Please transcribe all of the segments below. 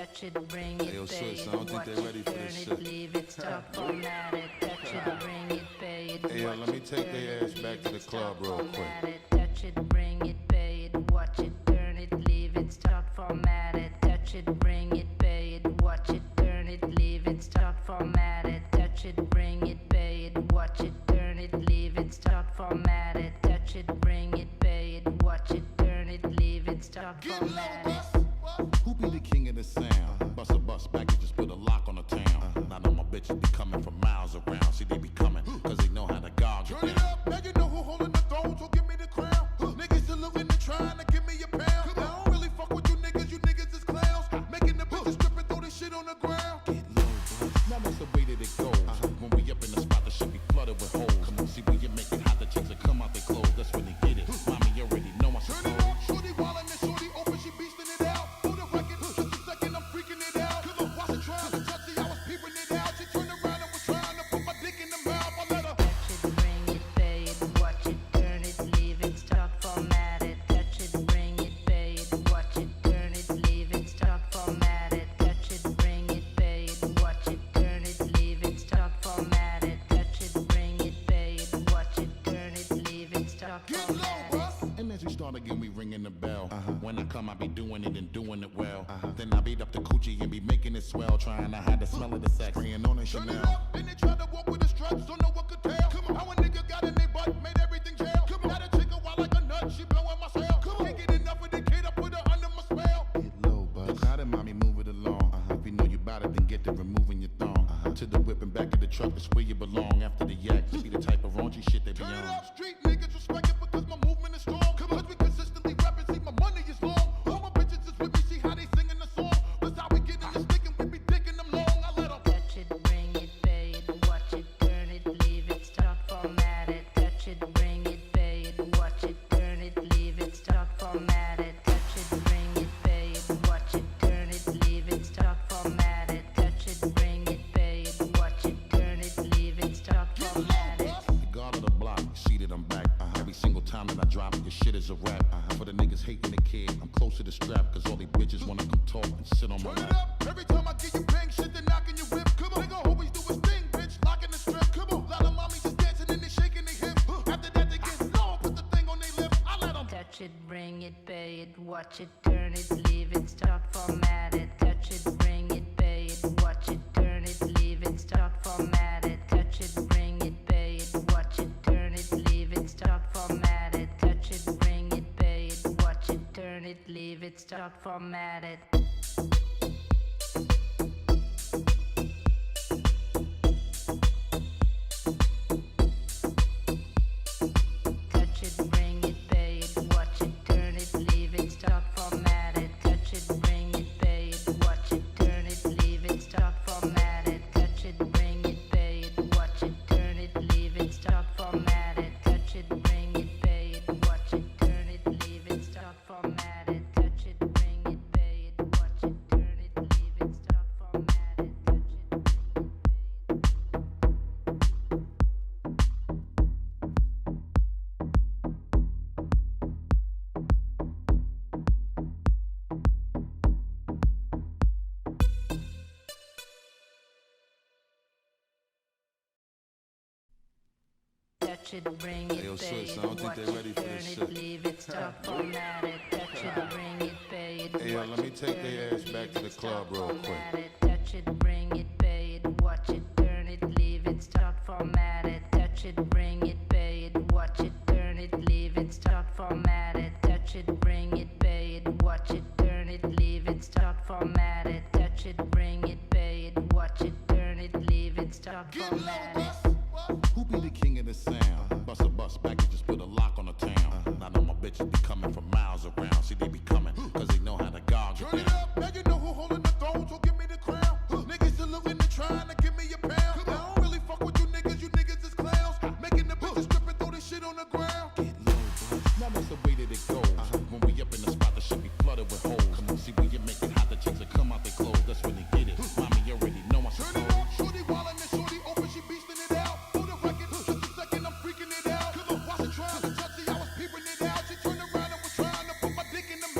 touch it, bring it, Hey, yo, pay sis, it, I don't think watch they it, ready for this turn shit. it, leave it, stop, format it, touch it, bring it, pay it, Hey, yo, watch let me it, take turn their it, ass back leave to the it, club stop, real quick. format it, touch it, bring it, pay it, watch it, turn it, leave it, stop, format it, touch it, bring it, pay it, watch it, turn it, leave it, stop, format it, touch it, bring it, pay it, watch it, turn it, leave it, stop, format it, touch it, bring it, pay it, watch it, turn it, leave it, stop, format it. Who be the king of the sound? Bust a bus back and just put a lock on the town. Now know my bitches be coming from miles around. See, they be coming, cause they know how to guard you. Turn it up, now you know who holding the throne, so give me the crown. Niggas saluting and trying to give me a pound. I don't really fuck with you niggas is clowns. Making the bitches strip and throw this shit on the ground. Get low, bro. Now that's the way that it goes. When we up in the spot, the shit be flooded with holes. Come on, see, when you make it hot, the chicks will come out their clothes. That's when they get it. Mommy, you already know I Turn suppose. it up, shorty wildin' and shorty open, she beastin' it out. For the record, just a second, I'm freaking it out. Cause I wasn't trying to touch it, I was peeping it out. She turned around and was trying to put my dick in the mouth. I let her Touch it, bring it, pay it, watch it, turn it, leave it, stop, format it. Touch it, bring it, pay it, watch it, turn it, leave it, stop, format it. Touch it, bring it, pay it, watch it, turn it, leave it, stop, format it. Touch it, bring it, pay it, watch it, turn it, leave it, stop, get format low, it. bruh. And as we start again, we ringing the bell. When I come, I be doing it and doing it well. Then I beat up the coochie and be making it swell, trying to hide the smell of the sex. Spraying on a Turn it Chanel. up, then they try to walk with the struts, so no one could tell. Come on. How a nigga got in they butt, made everything jail. Come on. Got a chick a wild like a nut, she blowing my cell. Come on. Can't get enough of the kid, I put her under my spell. Get low, bud. Now then, mommy, move it along. If you know you bout it, then get to removing your thong. To the whip and back of the truck, that's where you belong. After the yak, to be the type of raunchy shit they be Turn it on. up, street niggas respect it because my movement is strong. Come on. Cause we consistently rapping, see my money is long. All my bitches is with me, see how they singing the song. That's how we get in the stick and we be dicking them long. I let them Touch it, bring it, pay it, watch it, turn it, leave it, stop, format it. Touch it, bring it, pay it, watch it, turn it, leave it, stop, format it. Touch it, bring it, pay it, watch it, turn it, leave it, stop, format it. Touch it, bring it, pay it, watch it, turn it, leave it, stop, get format low, it. bruh. The guard of the block, you see that I'm back. Every single time that I drop it, your shit is a rap. For the niggas hating the kid, I'm close to the strap, cause all these bitches wanna come talk and sit on my Turn it lap. up, every time I get you bang shit, they knocking your whip. Come on, nigga always do his thing, bitch, locking the strip. Come on, lot of mommies just dancing and they shaking their hips. After that they get low, put the thing on their lips. I let them Touch it, bring it, pay it, watch it, turn it, leave it, stop, format it. Touch it, bring it, pay it, watch it, turn it, leave it, stop, format it. Touch it, bring it, pay it, watch it, turn it, leave it, stop, format it. Touch it, bring it, pay it, watch it, turn it, leave it, stop, format it. Touch it, bring it, pay it, watch it, turn it, leave it, stop, format it. Touch it, bring it, pay it, watch it, turn it, leave it, stop, format it. Touch it, bring it, pay it, watch it, turn it, leave it, stop, format it. Touch it, bring it, pay it, watch it, turn it, leave it, stop, format it. Touch it, bring it, pay it, watch it, turn it, leave it, stop, format it. Touch it, bring it, pay it. Touch it, bring Hey, yo, it, pay sis, it, I don't think watch they it, ready for turn this it, shit. leave it, stop, format it. Touch it, bring it, pay it, Hey, yo, watch let me it, take turn their it, ass back leave to the it, club stop, real format quick. it. Touch it, bring it, pay it, watch it, turn it, leave it, stop, format it. Touch it, bring it, pay it, watch it, turn it, leave it, stop, format it. Touch it, bring it, pay it, watch it, turn it, leave it, stop, format it. Touch it, bring it, pay it, watch it, turn it, leave it, stop, get low, format it. bruh. Who be the king of the sound? Bust a bus back and just put a lock on the town. Now know my bitches be coming from miles around. See, they be coming, cause they know how to guard you Turn it down. up, now you know who holding the throne, so give me the crown. Niggas saluting and trying to give me a pound. I don't really fuck with you niggas is clowns. Making the bitches strip and throw this shit on the ground. Get low, bro. Now that's the way that it goes. When we up in the spot, the shit be flooded with holes. Come on, see, when you make it hot, the chicks will come out their clothes. That's when they get it. Mommy, you already know I Turn suppose. it up, shorty wildin' and shorty open, she beastin' it out. For the record, just a second, I'm freaking it out. Cause I wasn't trying to touch it, I was peeping it out. She turned around and was trying to put my dick in the mouth.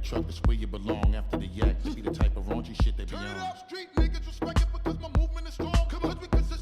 truck, that's where you belong. After the yak, to be the type of raunchy shit they be Turn it on. up, street niggas respect it because my movement is strong. Cause we consist